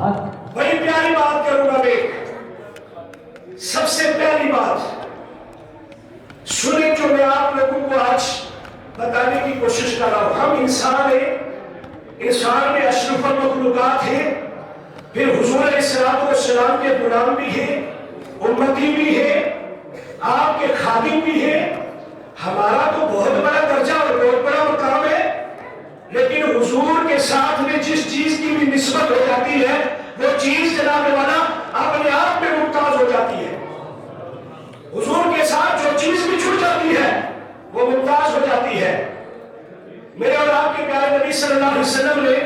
بڑی پیاری بات کروں گا میں. سب سے پہلی بات سنیں جو میں آپ لوگوں کو آج بتانے کی کوشش کر رہا ہوں. ہم انسان ہیں, انسان میں اشرف المخلوقات ہیں, پھر حضور علیہ السلام کے غلام بھی ہیں, امتی بھی ہیں, آپ کے خادم بھی ہیں. ہمارا تو بہت بڑا درجہ اور بہت بڑا مقام ہے, لیکن حضور کے ساتھ میں جس چیز کی بھی نسبت ہو جاتی ہے وہ چیز جناب والا اپنے آپ میں ممتاز ہو جاتی ہے. حضور کے ساتھ جو چیز بھی چھوٹ جاتی ہے وہ ممتاز ہو جاتی ہے. میرے اور آپ کے پیارے نبی صلی اللہ علیہ وسلم نے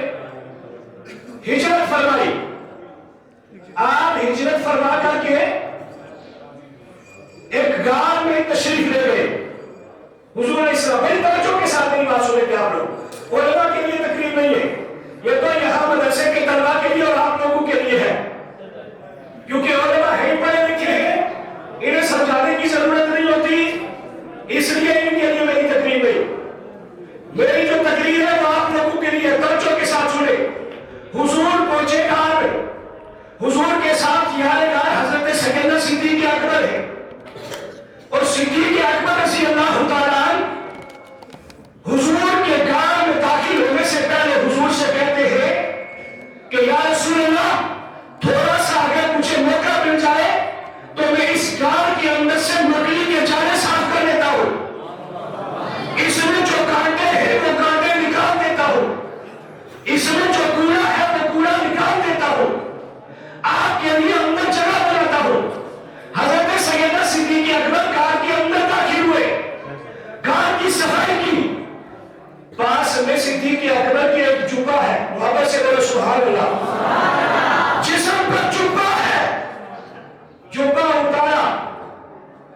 ہجرت فرمائی. آپ ہجرت فرما کر کے ایک غار میں تشریف لے گئے. حضور علیہ السلام, بڑی توجہ کے ساتھ میری بات سنیں گے آپ لوگ. علماء کے لیے تقریر نہیں ہے, یہ تو یہاں مدرسے کے طلباء کے لیے اور آپ لوگوں کے لیے ہے, کیونکہ علماء ہیں پڑھے لکھے ہیں, انہیں سمجھانے کی ضرورت نہیں ہوتی, اس لیے ان کے لیے میری تقریر نہیں. میری جو تقریر ہے وہ آپ لوگوں کے لیے توجہ کے ساتھ سنیں. حضور پہنچے غار میں, حضور کے ساتھ یار غار حضرت سیدنا صدیق اکبر ہے, اور صدیق اکبر رضی اللہ تعالیٰ حضور کے غار میں داخل ہونے سے پہلے حضور سے کہتے ہیں کہ یا رسول اللہ, تھوڑا سا اگر مجھے موقع مل جائے تو میں اس غار کے اندر سے مکڑی کے جالے صاف کر لیتا ہوں, اس میں جو کانٹے ہیں وہ کانٹے نکال دیتا ہوں, اس میں جو کوڑا ہے وہ کوڑا نکال دیتا ہوں, آپ کے لیے اندر جگہ بناتا ہوں. حضرت سیدنا صدیق اکبر غار کے اندر داخل ہوئے, غار کی صفائی کی. پاس میں صدیق اکبر کی ایک جبہ ہے, محبت سے بولو سبحان اللہ. جسم پر جبہ ہے, جبہ اتارا,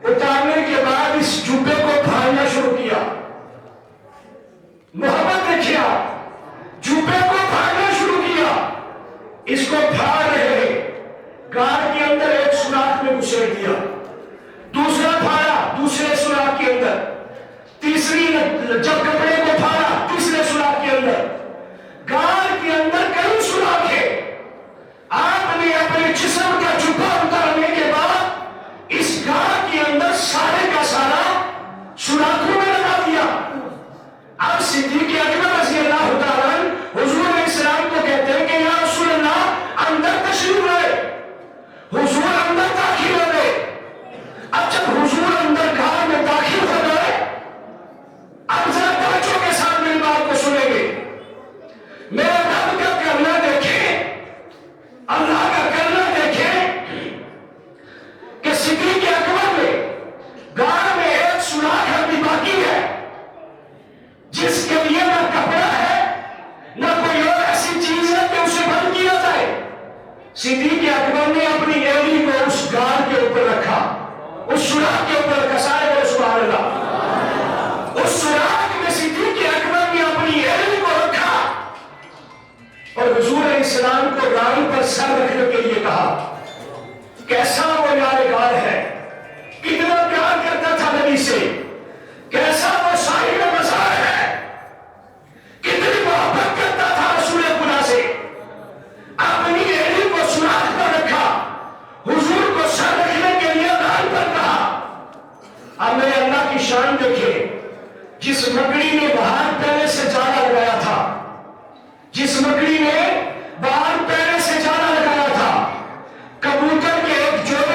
اتارنے کے بعد اس جبے کو پھاڑنا شروع کیا. محبت دیکھیا, جبے کو پھاڑنا شروع کیا. اس کو پھاڑ رہے ہیں, غار کے اندر ایک سوراخ میں گھسیٹ دیا, دوسرا پھاڑا دوسرے سوراخ کے اندر, تیسری جب کپڑے کو پھاڑا تیسرے سوراخ کے اندر. غار کے اندر کئی سوراخ ہے. آپ نے اپنے جسم کا جبہ اتارنے کے بعد اس غار کے اندر سارے کا سارا سوراخوں میں لگا دیا. اب صدیق اکبر رضی اللہ تعالیٰ حضور علیہ السلام کو کہتے ہیں کہ یا رسول اللہ اندر تشریف لائے. حضور اندر داخل ہو گئے. اب جب حضور اندر غار میں داخل ہو گئے, اب ذرا توجہ کے ساتھ میری بات کو سنیں گے. میرے رب کا کرنا دیکھیں, اللہ کا کرنا دیکھیں کہ صدیق اکبر میں غار میں ایک سوراخ ابھی باقی ہے, جس کے لیے نہ کپڑا ہے نہ کوئی اور ایسی چیز ہے کہ اسے بند کیا جائے. صدیق اکبر نے اپنی ایڑی کو اس غار کے اوپر رکھا, اس سوراخ کے اوپر رکھا. سارے بولو سبحان اللہ. اس سوراخ میں صدیق اکبر نے اپنی ایڑی کو رکھا اور حضور علیہ السلام کو رائی پر سر رکھنے کے لیے کہا. کیسا وہ یادگار ہے, کتنا پیار کرتا تھا نبی سے, کیسا وہ صاحب مزار ہے, کتنی محبت کرتا تھا رسول خدا سے. اپنی ایڑی کو سوراخ پر رکھا, حضور کو سر رکھنے کے لیے رائی پر کہا. اب میرے اللہ کی شان دیکھیں, جس مکڑی نے باہر پہلے سے جالا لگایا تھا, جس مکڑی نے باہر پہلے سے جالا لگایا تھا, کبوتر کے ایک جوڑے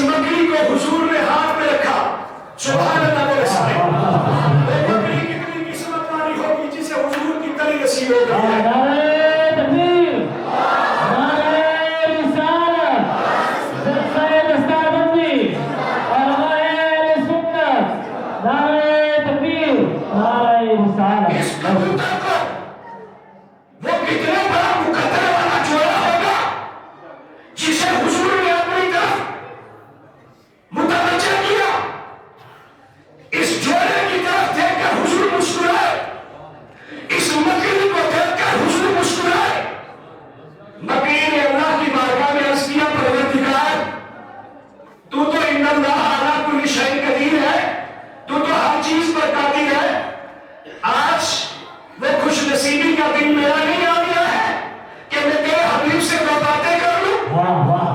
بکری کو حضور نے ہاتھ میں رکھا. سبحان اللہ میرے سامنے. وہ بکری کتنی قسمت والی ہوگی جسے حضور کی تلی نصیب ہو گئی ہے. نعرہ تکبیر، نعرہ رسالت، جلسہ دستار بندی، علماء اہل سنت، نعرہ تکبیر، نعرہ رسالت. اس کبوتر کو وہ کتنے بڑا مقدر والا جوڑا ہوگا جسے حضور نے اپنی طرف متوجہ کیا. اس جوڑے کی طرف دیکھ کر حضور مسکرائے. اس مکری کو دیکھ کر حضور مسکرائے. مکری نے اللہ کی بارگاہ میں عرض کیا پروردگار تو ان اللہ علی کل شیء قدیر ہے, تو ہر چیز پر قادر ہے. آج وہ خوش نصیبی کا دن میرا نہیں آ گیا ہے کہ میں تیرے حبیب سے دو باتیں کر لوں. واہ واہ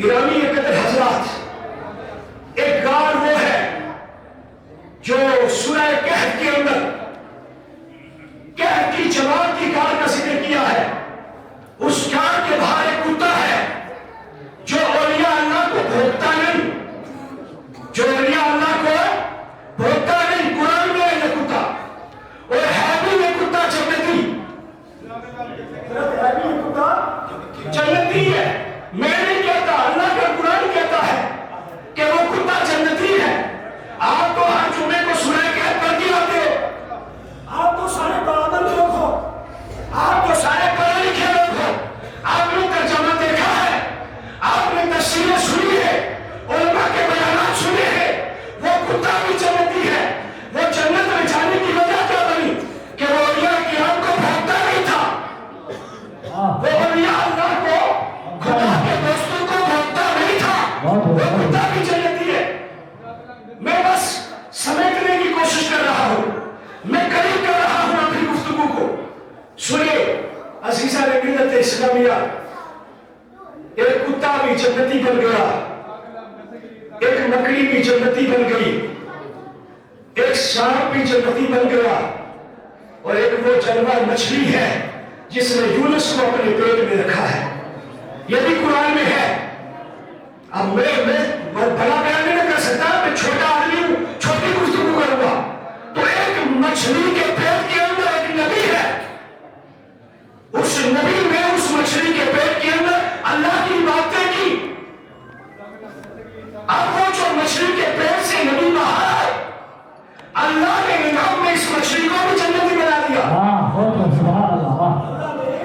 گرامی قدر حضرات، ایک غار وہ ہے جو سورہ کہف کے اندر کہف کی جماعت کی غار کا ذکر کیا ہے. اس غار کے باہر ایک کتا ہے جو اولیاء اللہ کو بھوکتا نہیں، جو اولیاء اللہ کو بھوکتا نہیں. قرآن میں ہے یہ کتا، اور ہے بھی یہ کتا جنتی، ہے بھی یہ کتا جنتی ہے. میں نہیں کہتا، اللہ کا قرآن کہتا ہے کہ وہ کتا جنتی ہے. آپ تو ہر جمعے کو سورہ کہف پڑھ کے آتے ہو، آپ تو سارے بہادر لوگ ہو، آپ تو سارے پڑھے لکھے لوگ ہو، آپ نے ترجمہ دیکھا ہے، آپ نے تفسیریں سنی ہے، علماء کے بیانات سنے ہیں. وہ کتا بھی جنتی ہے. وہ جنت میں جانے کی وجہ کیا بنی کہ وہ اولیاء کرام کو بھوکتا نہیں تھا. وہ اولیاء اللہ کو، خدا کے دوستوں کو بھوکتا نہیں تھا. وہ کتا بھی جنتی ہے. میں بس سمیٹنے کی کوشش کر رہا ہوں، میں قریب کر رہا ہوں اپنی گفتگو کو. سنیے عزیزہ نے ملت اسلامیہ، ایک کتا بھی جنتی بن گیا، ایک مکڑی بھی جنتی بن گئی، ایک سانپ بھی جنتی بن گیا، اور ایک وہ جانور مچھلی ہے جس نے یونس کو اپنے پیٹ میں رکھا ہے. یہ بھی قرآن میں ہے. اب میں بڑا بیان نہیں کر سکتا، میں چھوٹا آدمی ہوں، چھوٹی گفتگو کروں گا. تو ایک مچھلی کے پیٹ کے اندر ایک نبی ہے، اس نبی نے اس مچھلی کے پیٹ کے اندر اللہ کی باتیں کی. اب وہ جو مچھلی کے پیٹ سے نبی باہر آئے، اللہ نے انعام میں اس مچھلی کو بھی جنتی بنا دیا. اللہ نے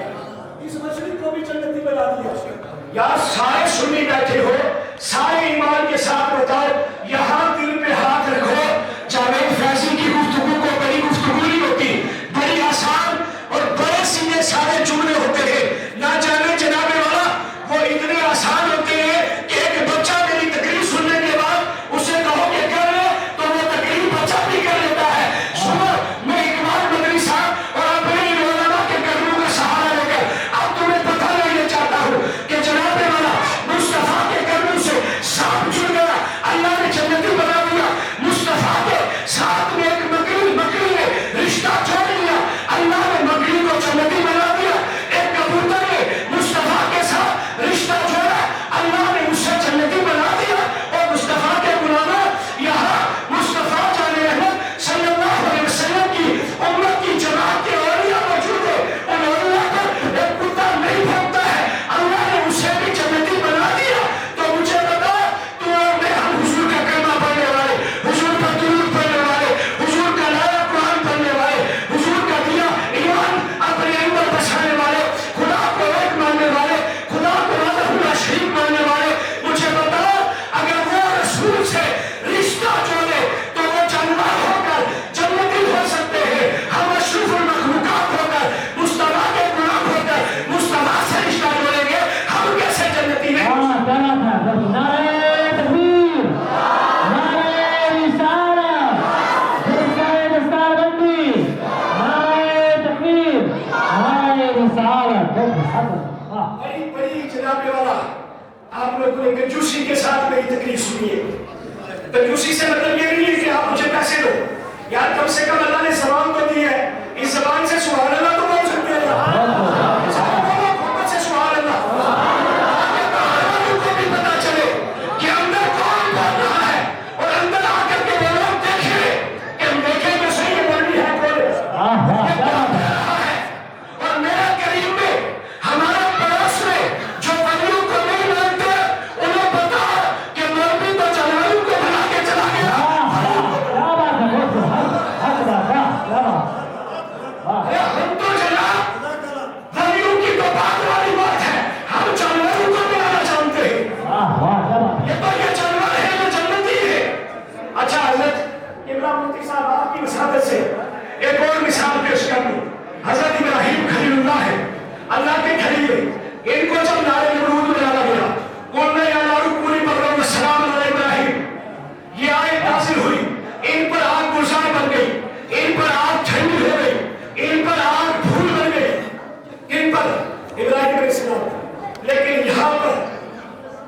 اس مچھلی کو بھی جنتی بنا دیا. یار سارے سنی بیٹھے ہو، سارے ایمان کے ساتھ بتاؤ، یہاں دل پہ ہاتھ رکھو. جاوید فیضی کی گفتگو کو بڑی گفتگو نہیں ہوتی، بڑی آسان اور بڑے سیدھے سارے جملے ہوتے ہیں. نہ جانے جناب والا وہ اتنے آسان ہوتے ہیں کہ ایک بچہ میری تقریر سننے کے بعد اسے کہو کہ کر لے تو وہ تقریر بچہ بھی کر لیتا ہے. سنو، میں اقبال مدنی صاحب اور اپنے علماء کے قدموں کا سہارا لے کر اب تمہیں پتہ لینا چاہتا ہوں کہ جناب والا مصطفیٰ کے قدموں سے سانپ جڑ گیا، اللہ نے جنتی بنا دیا. مصطفیٰ کے ساتھ میں ایک مکڑی نے رشتہ جوڑ لیا، اللہ نے مکڑی کو جنتی بنا دیا. ایک کبوتر نے مصطفیٰ کے ساتھ رشتہ جوڑا، اللہ نے اسے جنتی بنا دیا. اور مصطفیٰ کے غلاموں، یہاں مصطفیٰ جان احمد صلی اللہ علیہ وسلم کی امت کی جماعت کے اولیاء موجود ہے. ان اولیاء پر ایک کتا نہیں بھونکتا ہے، اللہ نے اسے بھی جنتی بنا دیا. تو مجھے بتا، تو اور میں ہم حضور کا کلمہ پڑھنے والے، حضور کا درود پڑھنے والے، حضور کا نعرہ قرآن پڑھنے والے، حضور کا دیا ایمان اپنے اندر بسانے والے، خدا کو ایک ماننے والے، خدا کو وحدہ لا شریک ماننے والے، مجھے بتاؤ اگر وہ رسول سے رشتہ جوڑے تو وہ جانور ہو کر جنتی ہو سکتے ہیں. ہم اشرف المخلوقات ہو کر، مصطفیٰ کے غلام ہو کر مصطفیٰ سے رشتہ جوڑیں گے، ہم کیسے جنتی ہیں؟ بڑی جناب والا، آپ لوگوں نے کنجوسی کے ساتھ میری تقریر سنی ہے. کنجوسی سے مطلب یہ نہیں ہے کہ آپ مجھے پیسے دو. یار کم سے کم اللہ نے زبان تو دی ہے، اس زبان سے سبحان اللہ تو بول سکتے ہیں. محبت سے سبحان اللہ. کو بھی پتا چلے کہ اندر کون بول رہا ہے، اور اندر آ کر کے وہ لوگ دیکھیں کہ ہم دیکھیں تو صحیح ہے بولنی ہے کون ہے. اور میرا کریم میں ہمارا پڑوس میں جو ولیوں کو نہیں مانتے، انہیں پتا کہ مولوی تو جلالوں کو بنا کے چلا گیا. ہم تو جناب ولیوں کی تو بات والی بات ہے، ہم جلالوں کو بنانا چاہتے ہیں. یہ تو یہ جانور ہے جو جنتی ہے. اچھا حضرت ابراہیم مفتی صاحب آپ کی وساطت سے ایک اور مثال پیش کر دوں. حضرت ابراہیم خلیل اللہ ہے، اللہ کے خلیل ہے. ان کو جب نارے نمرود میں ڈالا گیا، قلنا یا نار کونی بردا وسلام علی ابراہیم، یہ آیت نازل ہوئی. ان پر آگ گلزار بن گئی، ان پر آگ ٹھنڈی ہو گئی، ان پر آگ پھول بن گئی، ان پر ابراہیم علیہ السلام. لیکن یہاں پر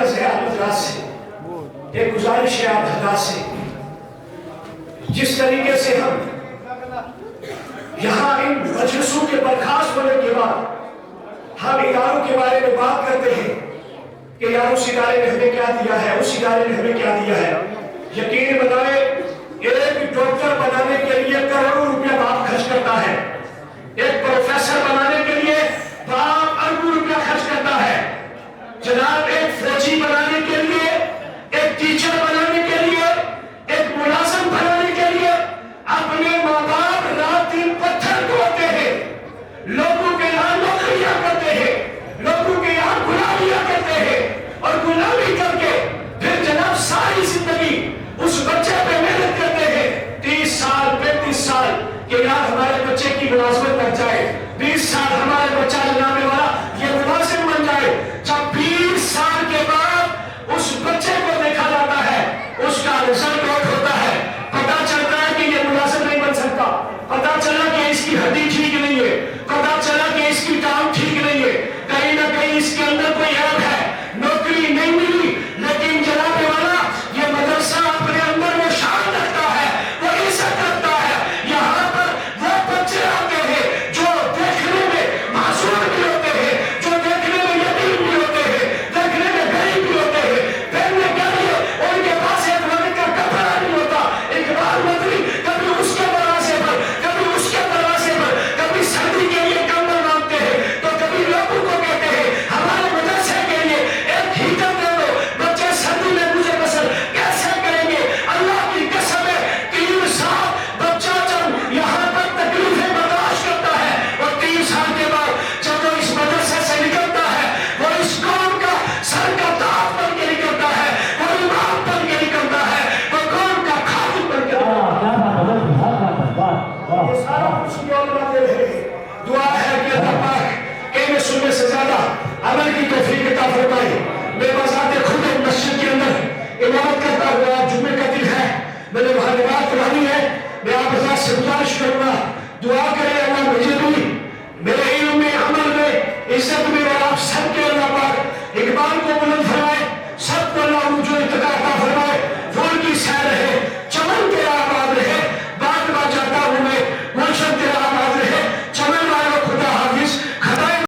عرض ہے آپ حضرات سے، ایک گزارش ہے آپ حضرات سے، جس طریقے سے ہم یہاں ان مجلسوں کے برخاست ہونے کے بعد ہم اداروں کے بارے میں بات کرتے ہیں کہ یار اس ادارے نے ہمیں کیا دیا ہے، اس ادارے نے ہمیں کیا دیا ہے، یقین بتائے ایک ڈاکٹر بنانے کے لیے کروڑوں روپیہ باپ خرچ کرتا ہے، ایک پروفیسر بنانے کے لیے باپ اربوں روپیہ خرچ کرتا ہے، جناب ایک فوجی بنانے کے لیے، ایک ٹیچر بنانے کے لیے، ایک ملازم بنانے کے لیے اپنے ماں باپ رات دن پتھر ڈھوتے ہیں، لوگوں کے یہاں نوکریاں کرتے ہیں، لوگوں کے یہاں غلامیاں کرتے ہیں، اور غلامی کر کے پھر جناب ساری زندگی اس بچے پہ محنت کرتے ہیں، 30 سال 35 سال کہ یار ہمارے بچے کی ملازمت لگ جائے، 20 سال ہمارے بچہ جناب والا یہ ملازم بن جائے، جب 20 سال کے بعد اس بچے کو دیکھا جاتا ہے، اس کا رزلٹ آؤٹ ہوتا ہے، پتا چلتا ہے کہ یہ ملازم نہیں بن سکتا، پتا چلا کہ اس کی ہڈی ٹھیک نہیں ہے، پتا چلا کہ اس کی ٹانگ ٹھیک نہیں ہے، کہیں نہ کہیں اس کے اندر کوئی عیب ہے، نوکری نہیں ملی، لیکن جناب والا یہ مدرسہ اپنے اندر وہ شان رکھتا ہے، وہ عزت رکھتا ہے، یہاں پر وہ بچے آتے ہیں جو دیکھنے میں معصوم بھی ہوتے ہیں، جو دیکھنے میں یتیم بھی ہوتے ہیں، دیکھنے میں غریب بھی ہوتے ہیں، پہننے کے لیے ان کے پاس ایک وقت کا کپڑا نہیں ہوتا، اقبال مدنی کبھی اس کے دروازے پر، کبھی اس کے دروازے پر، کبھی سردی کے لیے کمبل مانگتے ہیں تو کبھی لوگوں کو کہتے ہیں ہمارے مدرسے کے لیے ایک ہیٹر دے دو، بچے سردی میں گزر بسر کیسے کریں گے؟ اللہ کی قسم ہے 3 سال بچہ جب یہاں پر تکلیفیں برداشت کرتا ہے اور 3 سال کے بعد جب وہ اس مدرسے سے نکلتا ہے وہ اس قوم کا سر کا تاج بن کے نکلتا ہے، وہ امام بن کے نکلتا ہے، وہ قوم کا خادم بن کے نکلتا ہے۔ یہ سارا کچھ یہ علماء دے رہے ہیں، دعا ہے کہ اللہ پاک کہنے سننے سے زیادہ عمل کی توفیق عطا فرمائے۔ میں بذات خود ایک مسجد کے اندر امامت کرتا ہوا، جمعے کا دن ہے، میں نے وہاں نماز پڑھانی ہے، میں آپ حضرات سے گزارش کروں گا دعا کریں اللہ مجھے بھی میرے علم میں، عمل میں، عزت میں اور آپ سب کے